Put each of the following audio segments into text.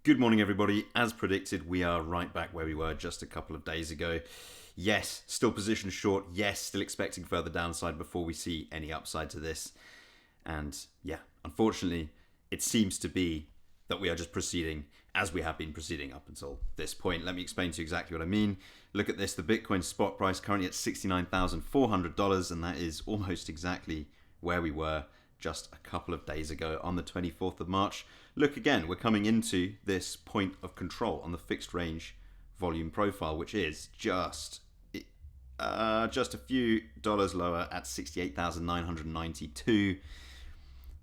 Good morning, everybody. As predicted, we are right back where we were just a couple of days ago. Yes, still positioned short. Yes, still expecting further downside before we see any upside to this. And yeah, unfortunately, it seems to be that we are just proceeding as we have been proceeding up until this point. Let me explain to you exactly what I mean. Look at this. The Bitcoin spot price currently at $69,400, and that is almost exactly where we were just a couple of days ago on the 24th of March. Look again, we're coming into this point of control on the fixed range volume profile, which is just a few dollars lower at 68,992.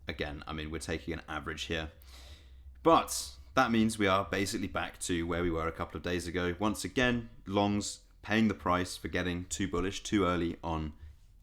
Again, I mean, we're taking an average here. But that means we are basically back to where we were a couple of days ago. Once again, longs paying the price for getting too bullish too early on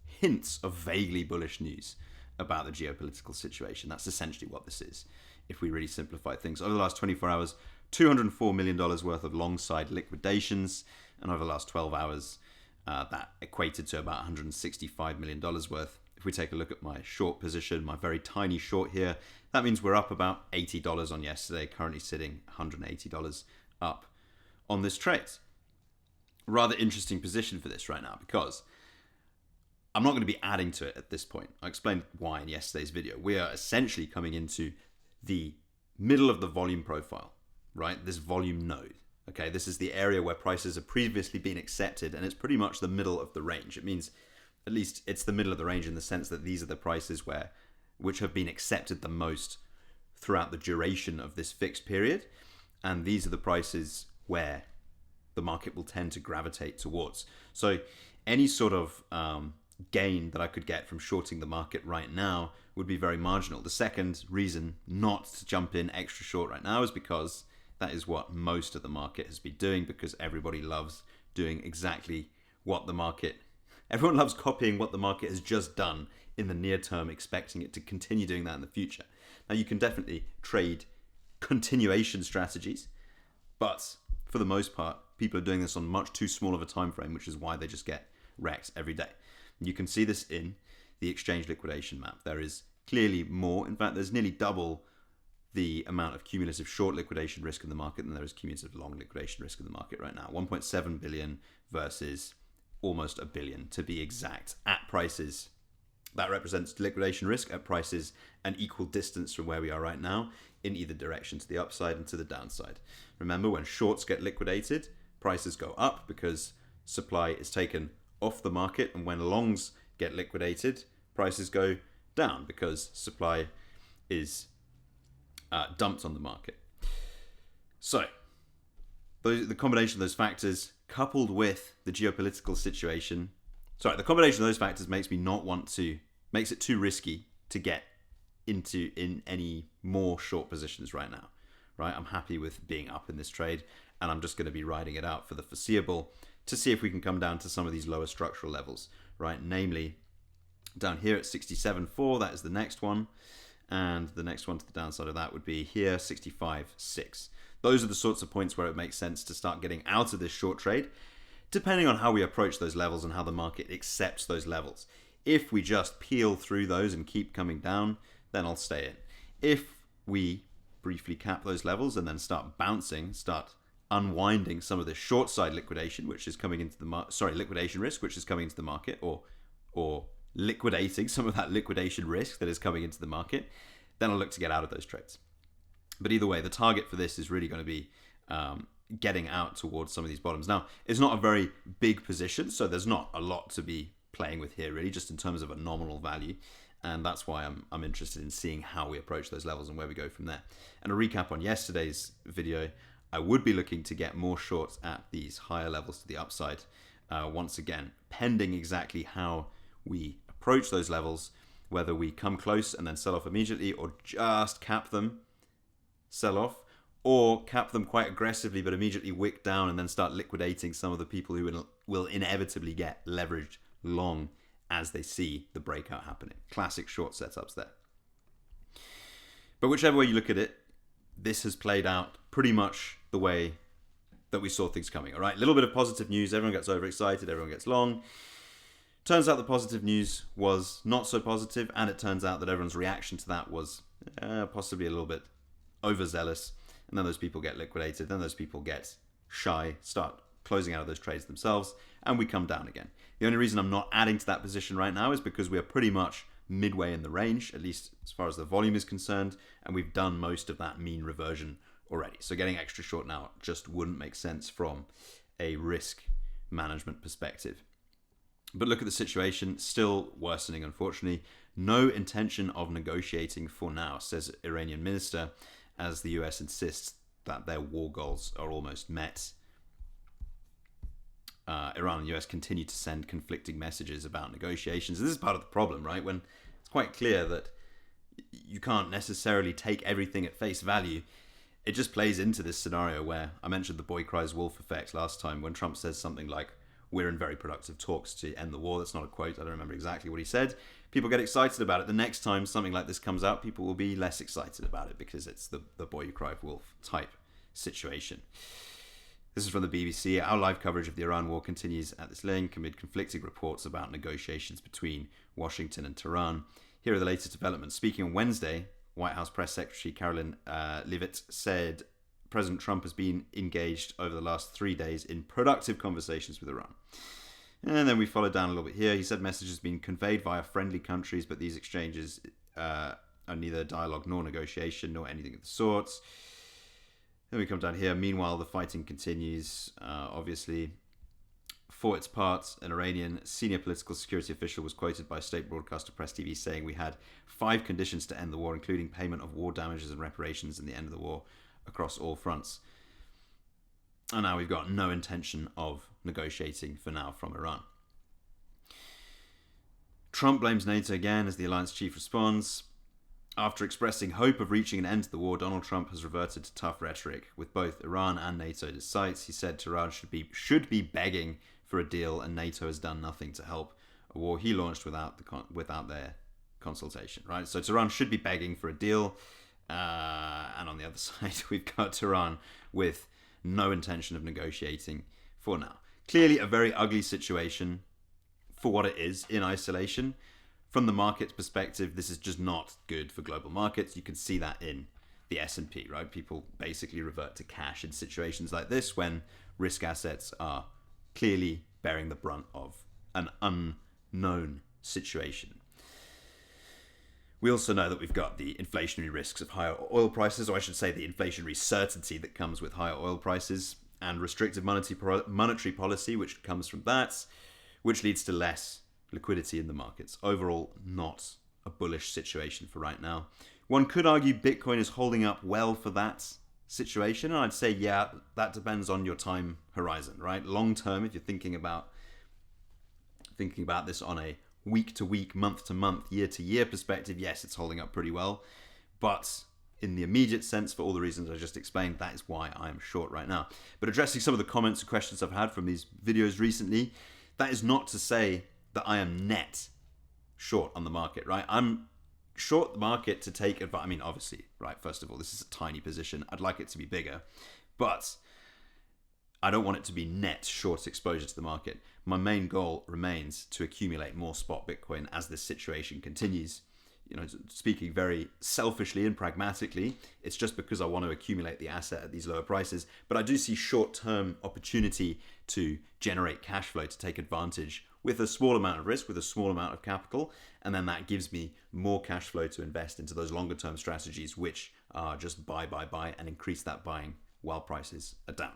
hints of vaguely bullish news about the geopolitical situation. That's essentially what this is, if we really simplify things. Over the last 24 hours, $204 million worth of long side liquidations, and over the last 12 hours, that equated to about $165 million worth. If we take a look at my short position, my very tiny short here, that means we're up about $80 on yesterday, currently sitting $180 up on this trade. Rather interesting position for this right now, because I'm not going to be adding to it at this point. I explained why in yesterday's video. We are essentially coming into the middle of the volume profile, right? This volume node. Okay, this is the area where prices have previously been accepted, and it's pretty much the middle of the range. It means at least it's the middle of the range in the sense that these are the prices which have been accepted the most throughout the duration of this fixed period, and these are the prices where the market will tend to gravitate towards. So any sort of gain that I could get from shorting the market right now would be very marginal. The second reason not to jump in extra short right now is because that is what most of the market has been doing, because everybody loves doing exactly what the market, everyone loves copying what the market has just done in the near term, expecting it to continue doing that in the future. Now, you can definitely trade continuation strategies, but for the most part, people are doing this on much too small of a time frame, which is why they just get wrecked every day. You can see this in the exchange liquidation map. There is clearly more. In fact, there's nearly double the amount of cumulative short liquidation risk in the market than there is cumulative long liquidation risk in the market right now. 1.7 billion versus almost a billion, to be exact, at prices. That represents liquidation risk at prices an equal distance from where we are right now in either direction, to the upside and to the downside. Remember, when shorts get liquidated, prices go up because supply is taken off the market, and when longs get liquidated, prices go down because supply is dumped on the market. So the combination of those factors, coupled with the geopolitical situation, the combination of those factors makes it too risky to get in any more short positions right now. Right, I'm happy with being up in this trade, and I'm just going to be riding it out for the foreseeable to see if we can come down to some of these lower structural levels, right? Namely, down here at 67.4, that is the next one. And the next one to the downside of that would be here, 65.6. Those are the sorts of points where it makes sense to start getting out of this short trade, depending on how we approach those levels and how the market accepts those levels. If we just peel through those and keep coming down, then I'll stay in. If we briefly cap those levels and then start bouncing, start unwinding some of the short side liquidation, which is coming into the liquidation risk, which is coming into the market, or liquidating some of that liquidation risk that is coming into the market, then I'll look to get out of those trades. But either way, the target for this is really going to be getting out towards some of these bottoms. Now, it's not a very big position, so there's not a lot to be playing with here, really, just in terms of a nominal value. And that's why I'm interested in seeing how we approach those levels and where we go from there. And a recap on yesterday's video, I would be looking to get more shorts at these higher levels to the upside. Once again, pending exactly how we approach those levels, whether we come close and then sell off immediately, or just cap them, sell off, or cap them quite aggressively but immediately wick down and then start liquidating some of the people who will inevitably get leveraged long as they see the breakout happening. Classic short setups there. But whichever way you look at it, this has played out pretty much the way that we saw things coming. All right, a little bit of positive news. Everyone gets overexcited. Everyone gets long. Turns out the positive news was not so positive, and it turns out that everyone's reaction to that was possibly a little bit overzealous. and then those people get liquidated, then those people get shy, start closing out of those trades themselves, and we come down again. The only reason I'm not adding to that position right now is because we are pretty much midway in the range, at least as far as the volume is concerned, and we've done most of that mean reversion already. So getting extra short now just wouldn't make sense from a risk management perspective. But look at the situation, still worsening, unfortunately. No intention of negotiating for now, says Iranian minister, as the US insists that their war goals are almost met. Iran and the US continue to send conflicting messages about negotiations. This is part of the problem, right? When it's quite clear that you can't necessarily take everything at face value. It just plays into this scenario where I mentioned the boy cries wolf effect last time, when Trump says something like, we're in very productive talks to end the war. That's not a quote. I don't remember exactly what he said. People get excited about it. The next time something like this comes out, people will be less excited about it because it's the boy you cry wolf type situation. This is from the BBC. Our live coverage of the Iran war continues at this link amid conflicting reports about negotiations between Washington and Tehran. Here are the latest developments. Speaking on Wednesday, White House Press Secretary Caroline Leavitt said President Trump has been engaged over the last 3 days in productive conversations with Iran. And then we followed down a little bit here. He said messages have been conveyed via friendly countries, but these exchanges are neither dialogue nor negotiation nor anything of the sorts. Then we come down here. Meanwhile, the fighting continues, obviously. For its part, an Iranian senior political security official was quoted by state broadcaster Press TV saying we had 5 conditions to end the war, including payment of war damages and reparations and the end of the war across all fronts. And now we've got no intention of negotiating for now from Iran. Trump blames NATO again as the alliance chief responds. After expressing hope of reaching an end to the war, Donald Trump has reverted to tough rhetoric. With both Iran and NATO at his sights, he said Tehran should be begging for a deal, and NATO has done nothing to help a war he launched without their consultation. Right, so Tehran should be begging for a deal, and on the other side, we've got Tehran with no intention of negotiating for now. Clearly, a very ugly situation for what it is in isolation. From the market's perspective, this is just not good for global markets. You can see that in the S&P, right? People basically revert to cash in situations like this when risk assets are clearly bearing the brunt of an unknown situation. We also know that we've got the inflationary risks of higher oil prices, or I should say the inflationary certainty that comes with higher oil prices, and restrictive monetary policy, which comes from that, which leads to less liquidity in the markets. Overall, not a bullish situation for right now. One could argue Bitcoin is holding up well for that situation, and I'd say, yeah, that depends on your time horizon, right? Long term, if you're thinking about this on a week-to-week, month-to-month, year-to-year perspective, yes, it's holding up pretty well. But in the immediate sense, for all the reasons I just explained, that is why I'm short right now. But addressing some of the comments and questions I've had from these videos recently, that is not to say that I am net short on the market, right? I'm short the market to take advantage. I mean, obviously, right, first of all, this is a tiny position. I'd like it to be bigger, but I don't want it to be net short exposure to the market. My main goal remains to accumulate more spot Bitcoin as this situation continues. You know, speaking very selfishly and pragmatically, it's just because I want to accumulate the asset at these lower prices. But I do see short-term opportunity to generate cash flow, to take advantage with a small amount of risk, with a small amount of capital. And then that gives me more cash flow to invest into those longer-term strategies, which are just buy, and increase that buying while prices are down.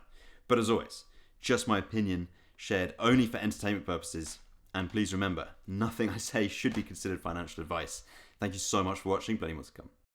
But as always, just my opinion, shared only for entertainment purposes. And please remember, nothing I say should be considered financial advice. Thank you so much for watching. Plenty more to come.